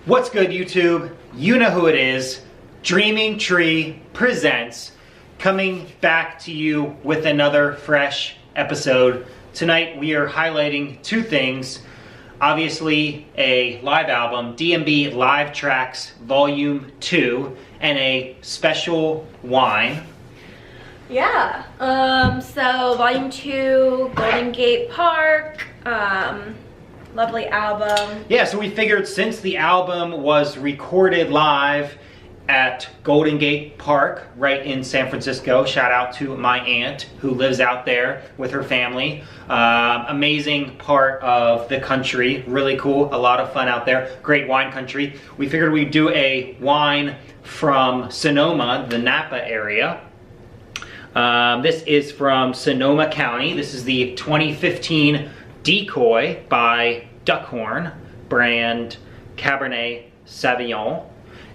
What's good, YouTube? You know who it is. Dreaming Tree presents, coming back to you with another fresh episode. Tonight we are highlighting two things. Obviously a live album, DMB Live Trax Volume 2, and a special wine. Yeah, so Volume 2, Golden Gate Park, lovely album. Yeah, so we figured since the album was recorded live at Golden Gate Park right in San Francisco, shout out to my aunt who lives out there with her family. Amazing part of the country, really cool, a lot of fun out there, great wine country. We figured we'd do a wine from Sonoma, the Napa area. This is from Sonoma County. This is the 2015 Decoy by Duckhorn, brand Cabernet Savignon.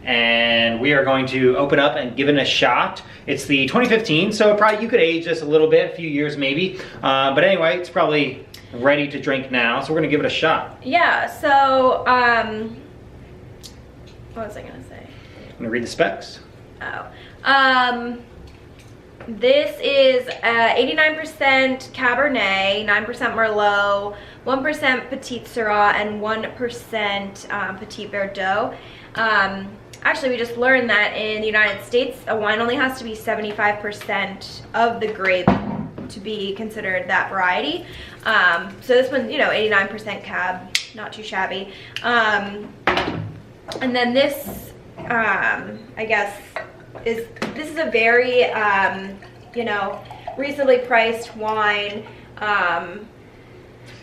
And we are going to open up and give it a shot. It's the 2015, so probably you could age this a little bit, a few years maybe. But anyway, it's probably ready to drink now, so we're gonna give it a shot. Yeah, so, what was I gonna say? I'm gonna read the specs. Oh. This is 89% Cabernet, 9% Merlot, 1% Petit Syrah, and 1% Petit Verdot. Actually, we just learned that in the United States, a wine only has to be 75% of the grape to be considered that variety. So this one's, 89% Cab, not too shabby. And then this, I guess, this is a very, reasonably priced wine.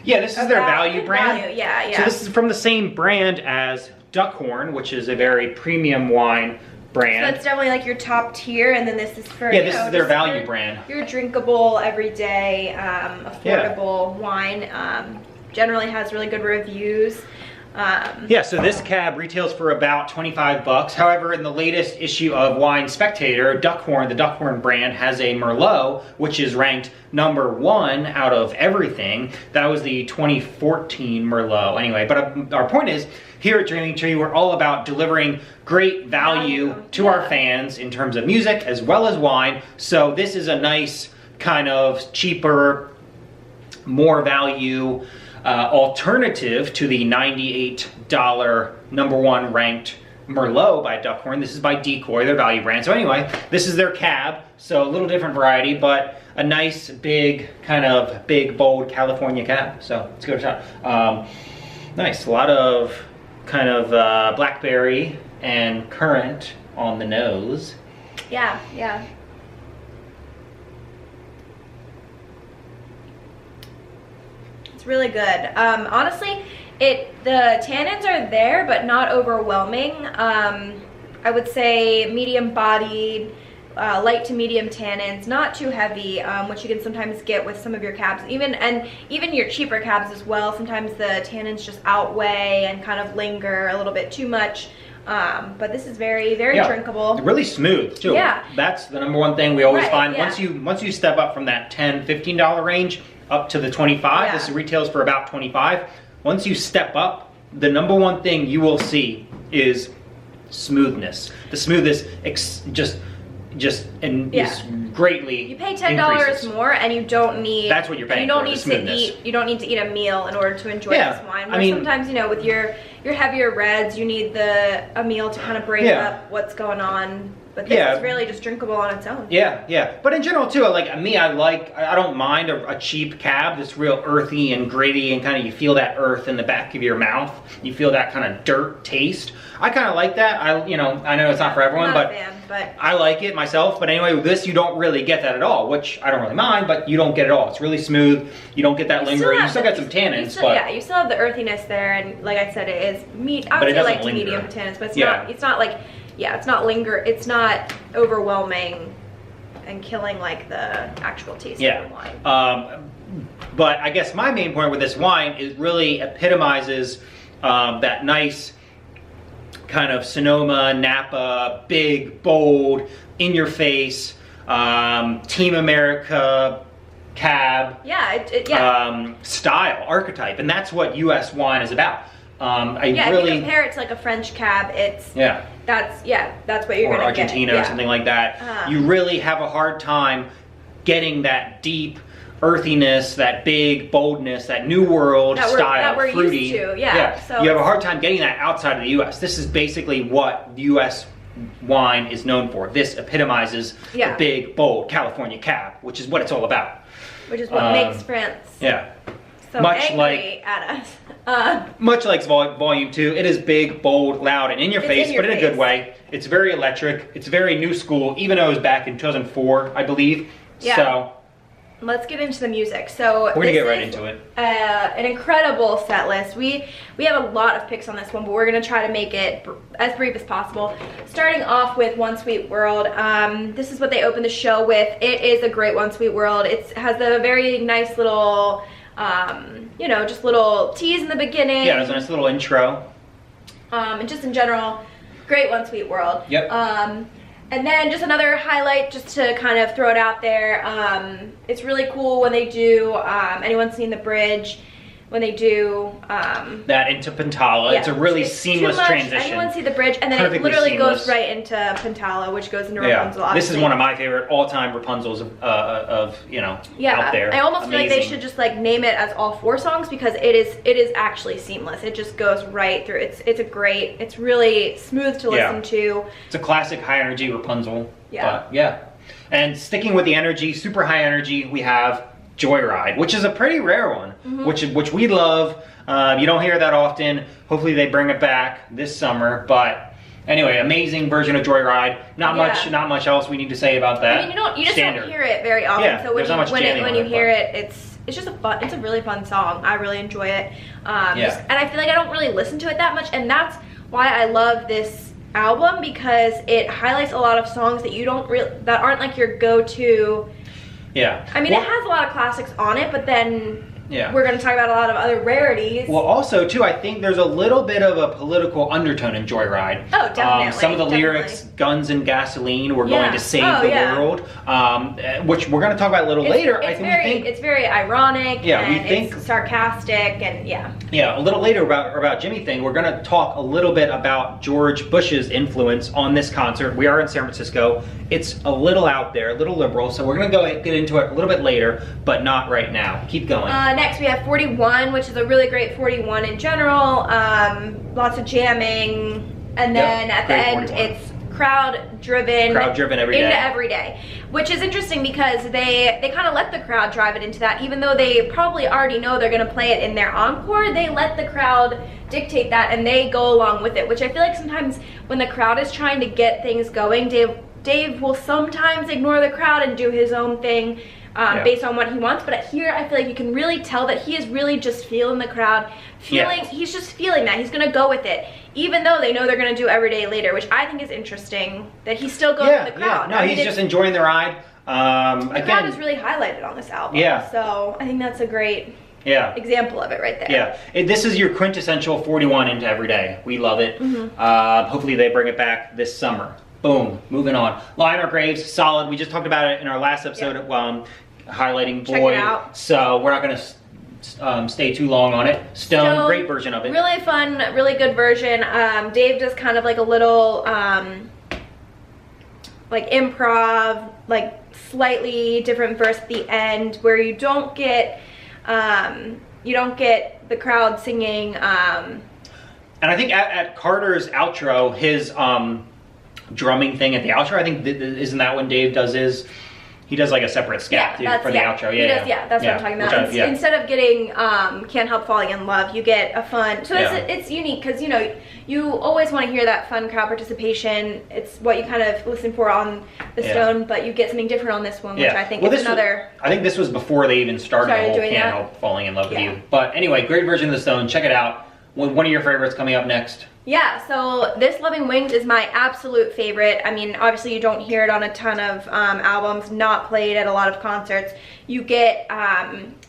Yeah, this is their value brand. Value, yeah. So this is from the same brand as Duckhorn, which is a very premium wine brand. So it's definitely like your top tier, and then this is for, this is their value brand. Your drinkable, everyday, affordable wine. Generally has really good reviews. Yeah, so this cab retails for about 25 bucks. However, in the latest issue of Wine Spectator, Duckhorn, the Duckhorn brand, has a Merlot, which is ranked #1 out of everything. That was the 2014 Merlot. Anyway, but our point is, here at Dreaming Tree, we're all about delivering great value to our fans in terms of music as well as wine. So this is a nice kind of cheaper, more value alternative to the $98 #1 ranked Merlot by Duckhorn. This is by Decoy, their value brand. So anyway, this is their cab, so a little different variety, but a nice, big, bold California cab. So let's give it a shot. Nice, a lot of kind of blackberry and currant on the nose. Yeah. It's really good. Honestly, the tannins are there, but not overwhelming. I would say medium-bodied, light to medium tannins, not too heavy, which you can sometimes get with some of your cabs. Even your cheaper cabs as well. Sometimes the tannins just outweigh and kind of linger a little bit too much. But this is very, very drinkable. Really smooth too. Yeah. That's the #1 thing we always find. Yeah. Once you step up from that $10, $15 range up to the 25, this retails for about 25. Once you step up, the #1 thing you will see is smoothness. The smoothness is greatly You pay $10 increases. more, and you don't need. That's what you're paying for, the smoothness. You don't need to eat a meal in order to enjoy this wine. Where sometimes, with your heavier reds, you need a meal to kind of break up what's going on. But this is really just drinkable on its own. Yeah. But in general too, like me, I don't mind a cheap cab that's real earthy and gritty, and kind of you feel that earth in the back of your mouth. You feel that kind of dirt taste. I kind of like that. I know it's not for everyone, but I like it myself. But anyway, with this, you don't really get that at all, which I don't really mind, but you don't get it all. It's really smooth. You don't get that lingering. You still get some tannins, but you still have the earthiness there, and like I said, it is I would say light to medium tannins, but it's not like. Yeah, it's not overwhelming and killing like the actual taste of the wine. But I guess my main point with this wine is really epitomizes that nice kind of Sonoma, Napa, big, bold, in your face, Team America, cab, yeah, style, archetype, and that's what U.S. wine is about. If you compare it to like a French cab, it's that's what you're gonna Argentina get. or something like that. You really have a hard time getting that deep earthiness, that big boldness, that New World style, fruity. Used to. So you have a hard time getting that outside of the U.S. This is basically what U.S. wine is known for. This epitomizes the big, bold California cab, which is what it's all about. Which is what makes France so much angry at us. Much like Volume 2, it is big, bold, loud, and in your face, but in a good way. It's very electric. It's very new school, even though it was back in 2004, I believe. Yeah. So let's get into the music. So we're gonna get right into it. An incredible set list. We have a lot of picks on this one, but we're gonna try to make it as brief as possible. Starting off with One Sweet World. This is what they opened the show with. It is a great One Sweet World. It has a very nice little, you know, just little tease in the beginning. Yeah, there's a nice little intro. And just in general, great One Sweet World. Yep. And then just another highlight, just to kind of throw it out there, it's really cool when they do, anyone seen the bridge, when they do that into Pintala. It's a really seameless transition. Anyone see the bridge, and then it literally goes right into Pintala, which goes into Rapunzel. This is one of my favorite all-time Rapunzels of you know, out there. I almost feel like they should just like name it as all 4 songs, because it is actually seamless. It just goes right through. It's really smooth to listen to. It's a classic high energy Rapunzel. And sticking with the energy, super high energy, we have Joyride, which is a pretty rare one, which we love. You don't hear that often. Hopefully they bring it back this summer. But anyway, amazing version of Joyride. Not much else we need to say about that. I mean, you just don't hear it very often. Yeah, so when you hear it, it's just it's a really fun song. I really enjoy it. And I feel like I don't really listen to it that much, and that's why I love this album, because it highlights a lot of songs that that aren't like your go-to. I mean, it has a lot of classics on it, but then we're going to talk about a lot of other rarities. Well, also, too, I think there's a little bit of a political undertone in Joyride. Oh, definitely. Some of the lyrics, guns and gasoline, we're going to save the world, which we're going to talk about a little later. It's very ironic, it's sarcastic, and a little later about Jimmy Thing, we're going to talk a little bit about George Bush's influence on this concert. We are in San Francisco. It's a little out there, a little liberal, so we're going to get into it a little bit later, but not right now. Keep going. Next we have 41, which is a really great 41 in general. Lots of jamming, and then at the end 41. It's crowd driven every day, which is interesting because they kind of let the crowd drive it into that, even though they probably already know they're going to play it in their encore. They let the crowd dictate that, and they go along with it, which I feel like sometimes when the crowd is trying to get things going, Dave will sometimes ignore the crowd and do his own thing. Based on what he wants, but here I feel like you can really tell that he is really just feeling the crowd, he's just feeling that, he's gonna go with it, even though they know they're gonna do Every Day Later, which I think is interesting, that he still goes with the crowd. No, he's just enjoying the ride. The crowd is really highlighted on this album, so I think that's a great example of it right there. This is your quintessential 41 into Everyday. We love it. Hopefully they bring it back this summer. Boom, moving on. Lionel Graves, solid. We just talked about it in our last episode, highlighting Boy. Check it out. So we're not gonna stay too long on it. Stone, great version of it. Really fun, really good version. Dave does kind of like a little like improv, like slightly different verse at the end, where you don't get the crowd singing. And I think at Carter's outro, his drumming thing at the outro, I think isn't that when Dave does he does like a separate scat for the outro. That's what I'm talking about. Instead of getting Can't Help Falling in Love, you get a fun, so it's unique, because you always want to hear that fun crowd participation. It's what you kind of listen for on the Stone, but you get something different on this one, which I think is another. I think this was before they even started the whole Can't Help Falling in Love with You. But anyway, great version of the Stone. Check it out. One of your favorites coming up next. So this Loving Wings is my absolute favorite. I mean, obviously you don't hear it on a ton of albums, not played at a lot of concerts. You get,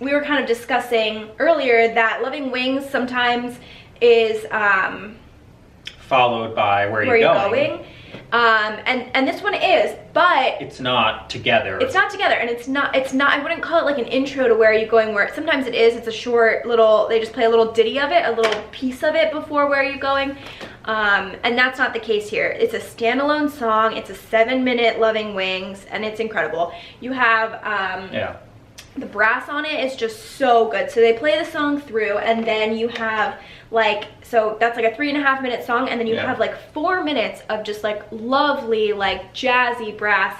we were kind of discussing earlier that Loving Wings sometimes is followed by Where Are You You Going? Going? And this one is, but It's not together. it's not together, and it's not, I wouldn't call it like an intro to Where Are You Going, where sometimes it is, it's a short little, they just play a little ditty of it, a little piece of it before Where Are You Going? And that's not the case here. It's a standalone song, it's a 7-minute Loving Wings, and it's incredible. You have, the brass on it is just so good. So they play the song through, and then you have like, so that's like a 3.5-minute song, and then you have like 4 minutes of just like lovely, like jazzy brass.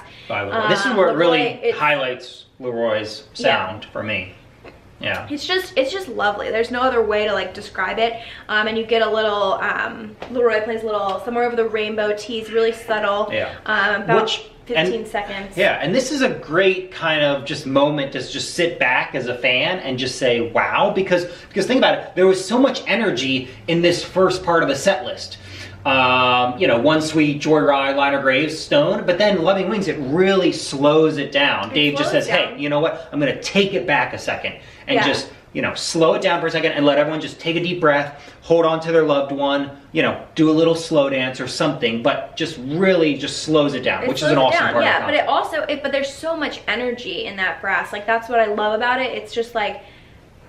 This is where it really highlights Leroy's sound for me. Yeah. It's just lovely. There's no other way to like describe it. And you get a little, Leroy plays a little Somewhere Over the Rainbow tease, really subtle. Yeah. About 15 seconds. Yeah, and this is a great kind of just moment to just sit back as a fan and just say, wow, because think about it, there was so much energy in this first part of the set list. You know, One Sweet, Joyride, Liner Graves, Stone, but then Loving Wings, it really slows it down. Dave just says, hey, you know what, I'm gonna take it back a second and just, you know, slow it down for a second and let everyone just take a deep breath, hold on to their loved one, you know, do a little slow dance or something, but just really just slows it down, which is an awesome part of the Yeah, but it also, but there's so much energy in that brass. Like, that's what I love about it. It's just like,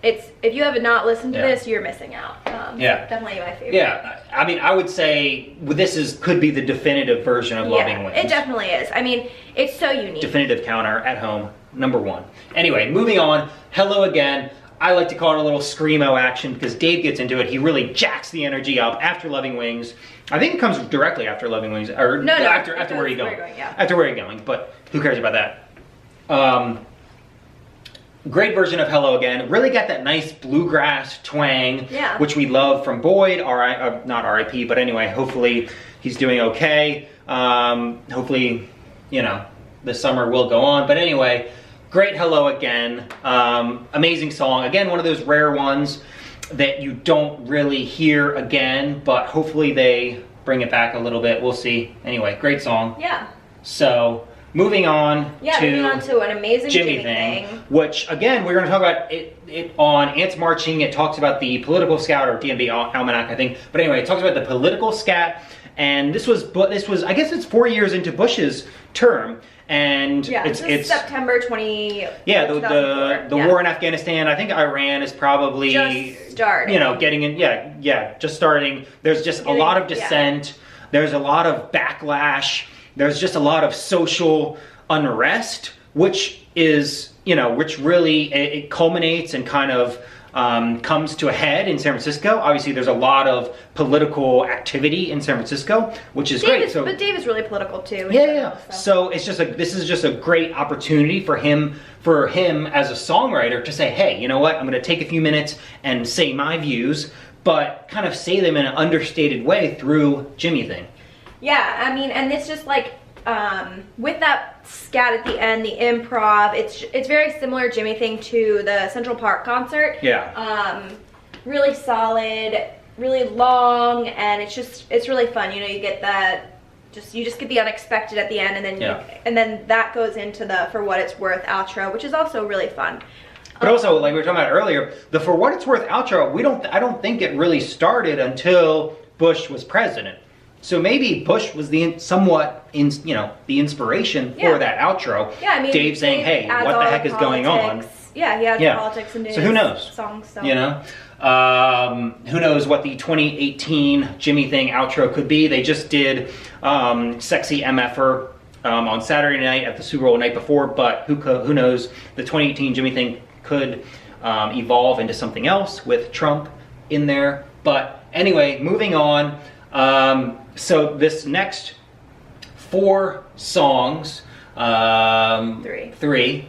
if you have not listened to this, you're missing out. Definitely my favorite. Yeah, I mean, I would say this could be the definitive version of Loving Wings. It definitely is. I mean, it's so unique. Definitive counter at home, #1. Anyway, moving on. Hello Again. I like to call it a little screamo action because Dave gets into it. He really jacks the energy up after Loving Wings. I think it comes directly after Loving Wings, or after Where You Going. After Where You Going, but who cares about that? Great version of Hello Again. Really got that nice bluegrass twang, which we love from Boyd. Not R.I.P., but anyway, hopefully he's doing okay. Hopefully, you know, the summer will go on. But anyway, great Hello Again. Amazing song. Again, one of those rare ones that you don't really hear again, but hopefully they bring it back a little bit. We'll see. Anyway, great song. Yeah. So, moving on to an amazing Jimmy thing. Which, again, we're going to talk about it on Ants Marching. It talks about the political scout, or DMB Almanac, I think. But anyway, it talks about the political scat. And this was, I guess it's 4 years into Bush's term. And it's September 20. Yeah, the war in Afghanistan. I think Iran is probably just starting. You know, getting in. Yeah, just starting. There's just a lot of dissent. There's a lot of backlash. There's just a lot of social unrest, which is, you know, which really it culminates and kind of comes to a head in San Francisco. Obviously, there's a lot of political activity in San Francisco, which is great. But Dave is really political too. Yeah. So it's just this is just a great opportunity for him as a songwriter to say, hey, you know what? I'm going to take a few minutes and say my views, but kind of say them in an understated way through Jimmy Thing. Yeah, I mean, and it's just like, with that scat at the end, the improv, it's very similar, Jimmy Thing, to the Central Park concert. Yeah. Really solid, really long, and it's really fun. You know, you get that, you just get the unexpected at the end, and then and then that goes into the For What It's Worth outro, which is also really fun. But also, like we were talking about earlier, the For What It's Worth outro, I don't think it really started until Bush was president. So maybe Bush was the inspiration for that outro. Yeah, I mean, Dave saying, "Hey, what the heck is going on?" Yeah, he adds politics into his who knows? Songs. So. You know, who knows what the 2018 Jimmy Thing outro could be? They just did "Sexy MFer" on Saturday night at the Super Bowl night before, but who knows? The 2018 Jimmy Thing could evolve into something else with Trump in there. But anyway, moving on. So this next 4 songs, three,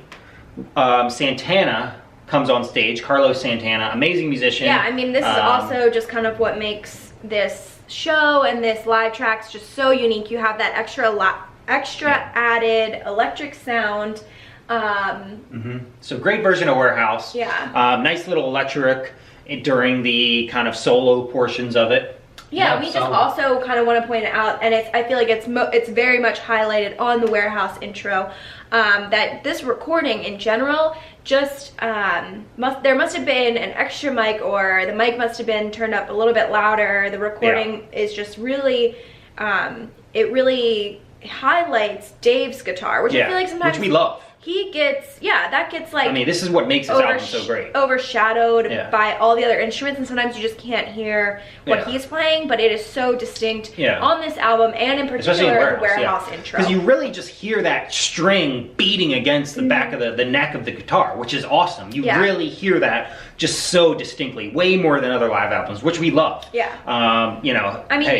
Santana comes on stage, Carlos Santana, amazing musician. Yeah, I mean, this is also just kind of what makes this show and this live tracks just so unique. You have that extra added electric sound. So great version of Warehouse. Yeah. Nice little electric during the kind of solo portions of it. Yeah, we just also kind of want to point out, and I feel like it's very much highlighted on the Warehouse intro, that this recording in general just there must have been an extra mic, or the mic must have been turned up a little bit louder. The recording is just really it really highlights Dave's guitar, which I feel like sometimes we love. He gets, that gets like, I mean, this is what makes this album so great. Overshadowed by all the other instruments, and sometimes you just can't hear what he's playing, but it is so distinct on this album, and in particular the Warehouse intro. Because you really just hear that string beating against the back of the neck of the guitar, which is awesome. You really hear that just so distinctly, way more than other live albums, which we love. You know, I mean,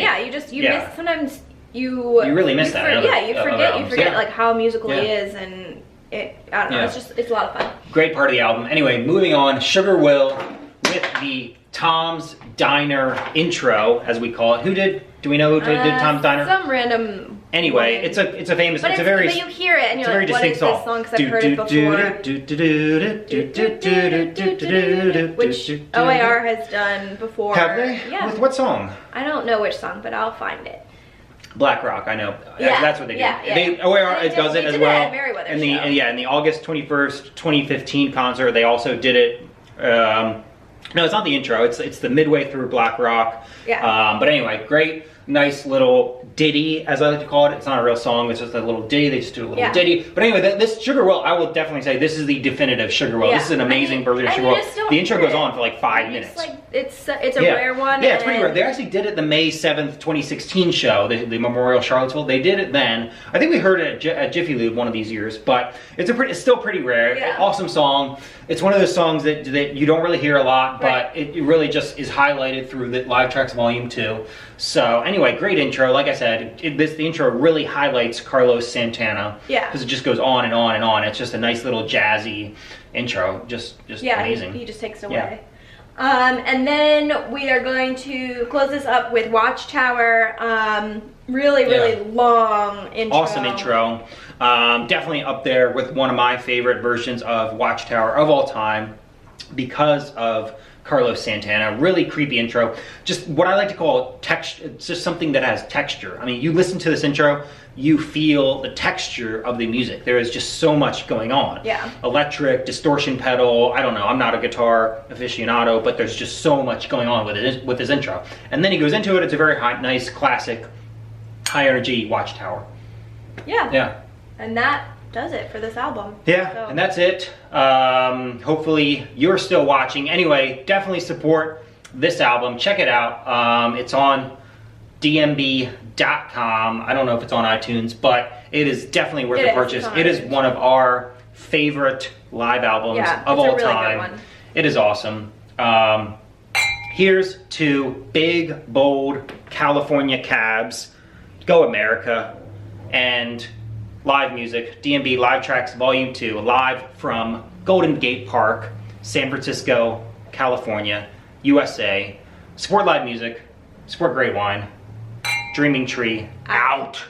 you miss, sometimes you really miss that. You forget like how musical he is, and I don't know, it's a lot of fun. Great part of the album. Anyway, moving on, Sugar Will with the Tom's Diner intro, as we call it. Do we know who did Tom's Diner? Some random. Anyway, it's a famous, but you hear it and you're like, what is this song? Because I've heard it before. Which OAR has done before. Have they? Yeah. With what song? I don't know which song, but I'll find it. Black Rock, I know. That's what they do. OAR does it as well. In the August 21st, 2015 concert, they also did it. No, it's not the intro. It's the midway through Black Rock. But anyway, great, nice little ditty, as I like to call it. It's not a real song. It's just a little ditty. They just do a little ditty. But anyway, this Sugar Will, I will definitely say this is the definitive Sugar Will. This is an amazing version of Sugar Will. The intro goes on for like 5 minutes. It's a rare one. Yeah, it's pretty rare. They actually did it the May 7th, 2016 show, the Memorial Charlottesville. They did it then. I think we heard it at Jiffy Lube one of these years, but it's still pretty rare. Awesome song. It's one of those songs that you don't really hear a lot, but it really just is highlighted through the Live Trax Volume 2. So anyway, great intro. Like I said, the intro really highlights Carlos Santana. Because it just goes on and on and on. It's just a nice little jazzy intro. Just amazing. He just takes it away. And then we are going to close this up with Watchtower. Really long intro. Awesome intro. Definitely up there with one of my favorite versions of Watchtower of all time because of Carlos Santana. Really creepy intro. Just what I like to call texture. It's just something that has texture. I mean, you listen to this intro, you feel the texture of the music. There is just so much going on. Electric, distortion pedal. I don't know. I'm not a guitar aficionado, but there's just so much going on with his intro. And then he goes into it. It's a very nice, classic, high energy Watchtower. And that does it for this album. And that's it. Hopefully you're still watching. Anyway, definitely support this album. Check it out. It's on dmb.com. I don't know if it's on iTunes, but it is definitely worth the purchase. It is one of our favorite live albums of all time. It is awesome. Here's to big, bold California cabs. Go America. And live music, DMB Live Trax Volume 2, live from Golden Gate Park, San Francisco, California, USA. Support live music, support great wine. Dreaming Tree, out.